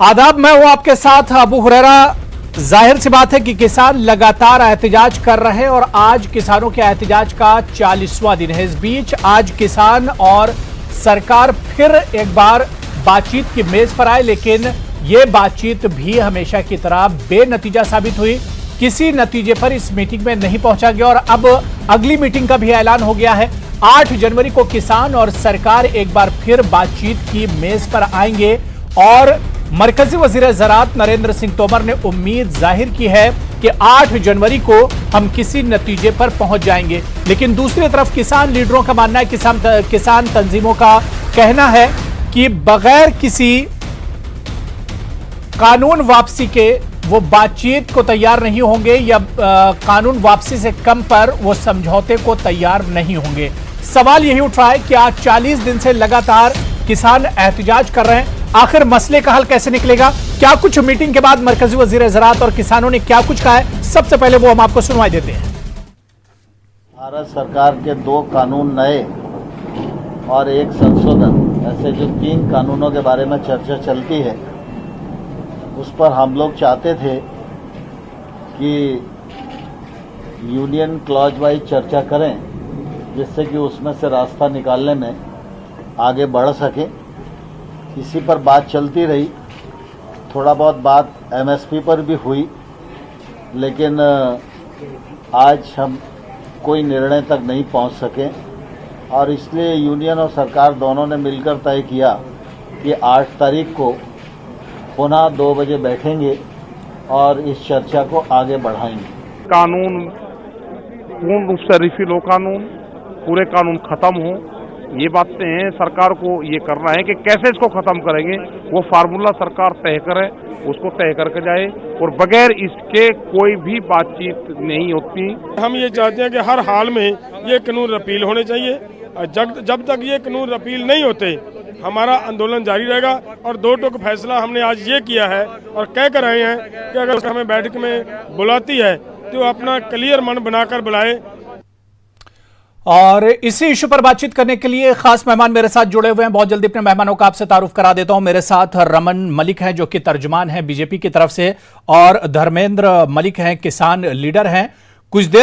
आदाब, मैं हूं आपके साथ अबू हुरैरा। जाहिर सी बात है कि किसान लगातार एहतजाज कर रहे हैं और आज किसानों के एहतजाज का 40वां दिन है। इस बीच आज किसान और सरकार फिर एक बार बातचीत की मेज पर आए, लेकिन यह बातचीत भी हमेशा की तरह बेनतीजा साबित हुई। किसी नतीजे पर इस मीटिंग में नहीं पहुंचा गया और अब अगली मीटिंग का भी ऐलान हो गया है। 8 जनवरी को किसान और सरकार एक बार फिर बातचीत की मेज पर आएंगे और मरकजी वजीर ज़राअत नरेंद्र सिंह तोमर ने उम्मीद जाहिर की है कि 8 जनवरी को हम किसी नतीजे पर पहुंच जाएंगे। लेकिन दूसरी तरफ किसान लीडरों का मानना है, किसान तंजीमों का कहना है कि बगैर किसी कानून वापसी के वो बातचीत को तैयार नहीं होंगे या कानून वापसी से कम पर वो समझौते को तैयार नहीं होंगे। सवाल यही उठ रहा है कि आज 40 दिन से लगातार किसान एहतजाज कर रहे हैं। आखिर मसले का हल कैसे निकलेगा? क्या कुछ मीटिंग के बाद मरकजी वजीर ज़राअत और किसानों ने क्या कुछ कहा है, सबसे पहले वो हम आपको सुनवाई देते हैं। भारत सरकार के 2 कानून नए और एक संशोधन, ऐसे जो 3 कानूनों के बारे में चर्चा चलती है, उस पर हम लोग चाहते थे कि यूनियन क्लॉज वाइज चर्चा करें, जिससे कि उसमें से रास्ता निकालने में आगे बढ़ सके। इसी पर बात चलती रही। थोड़ा बहुत बात एमएसपी पर भी हुई, लेकिन आज हम कोई निर्णय तक नहीं पहुंच सके और इसलिए यूनियन और सरकार दोनों ने मिलकर तय किया कि 8 तारीख को पुनः 2 बजे बैठेंगे और इस चर्चा को आगे बढ़ाएंगे। कानून पूर्ण रूप से रिफिल हो, कानून पूरे कानून खत्म हो, ये बातें हैं। सरकार को ये करना है कि कैसे इसको खत्म करेंगे, वो फार्मूला सरकार तय करे, उसको तय करके जाए और बगैर इसके कोई भी बातचीत नहीं होती। हम ये चाहते हैं कि हर हाल में ये कानून रिपील होने चाहिए। जब तक ये कानून रिपील नहीं होते हमारा आंदोलन जारी रहेगा। और 2 टूक फैसला हमने आज ये किया है और कह कर रहे हैं कि अगर हमें बैठक में बुलाती है तो अपना क्लियर मन बनाकर बुलाए। और इसी इशू पर बातचीत करने के लिए खास मेहमान मेरे साथ जुड़े हुए हैं। बहुत जल्दी अपने मेहमानों का आपसे तारुफ करा देता हूं। मेरे साथ रमन मलिक हैं, जो कि तर्जुमान हैं बीजेपी की तरफ से, और धर्मेंद्र मलिक हैं, किसान लीडर हैं। कुछ देर